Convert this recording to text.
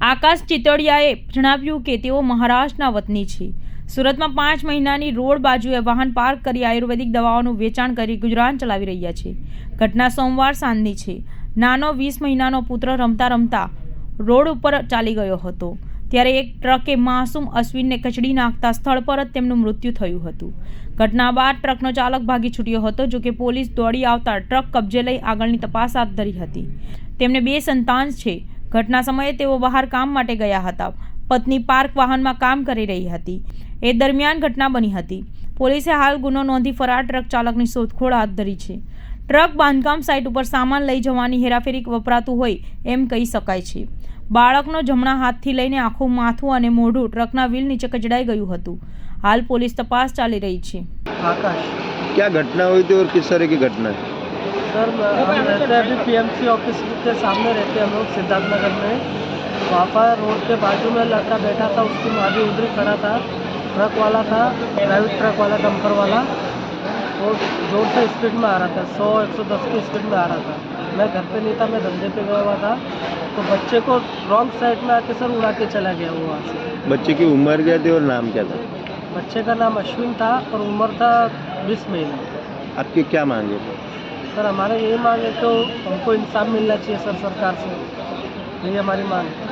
આકાશ ચિતોડિયાએ જણાવ્યું કે તેઓ મહારાષ્ટ્રના વતની છે. સુરતમાં 5 મહિનાની રોડ બાજુએ વાહન પાર્ક કરી આયુર્વેદિક દવાઓનું વેચાણ કરી ગુજરાન ચલાવી રહ્યા છે. ઘટના સોમવાર સાંજની છે. નાનો 20 મહિનાનો પુત્ર રમતા રમતા રોડ ઉપર ચાલી ગયો હતો ત્યારે એક ટ્રકે માસૂમ અશ્વિનને કચડી નાખતા સ્થળ પર જ તેમનું મૃત્યુ થયું હતું. ઘટના બાદ ટ્રકનો ચાલક ભાગી છૂટ્યો હતો. જોકે પોલીસ દોડી આવતા ટ્રક કબજે લઈ આગળની તપાસ હાથ ધરી હતી. તેમને 2 સંતાન છે. ઘટના સમયે તેઓ બહાર કામ માટે ગયા હતા. પત્ની પાર્ક વાહનમાં કામ કરી રહી હતી. એ દરમિયાન ઘટના બની હતી. પોલીસે હાલ ગુનો નોંધી ફરાર ટ્રક ચાલકની શોધખોળ હાથ ધરી છે. ટ્રક બાંધકામ સાઇટ ઉપર સામાન લઈ જવાની હેરાફેરી વપરાતું હોય એમ કહી શકાય છે. બાળકનો જમણા હાથથી લઈને આખું માથું અને મોઢું ટ્રકના વ્હીલ નીચે કચડાઈ ગયું હતું. हाल पुलिस तपास चाली रही है. आकाश, क्या घटना हुई थी और किस तरह की घटना है? सर हम रहते हैं अभी पीएमसी ऑफिस के सामने रहते हैं हम लोग सिद्धार्थनगर में. वहाँ पर रोड के बाजू में लड़का बैठा था, उसकी माँ भी उधर खड़ा था. ट्रक वाला था, प्राइवेट ट्रक वाला, डंपर वाला, वो जोर से स्पीड में आ रहा था, 100-110 की स्पीड में आ रहा था. मैं घर पे नहीं था, मैं धंधे पे गया हुआ था. तो बच्चे को रॉन्ग साइड में आके सर उड़ा के चला गया वो वहाँ से. बच्चे की उम्र क्या थी और नाम क्या था? बच्चे का नाम अश्विन था और उम्र था 20 महीना. आपकी क्या मांग है? सर हमारे यही मांग है तो हमको इंसाफ मिलना चाहिए सर सरकार से, यही हमारी मांग है.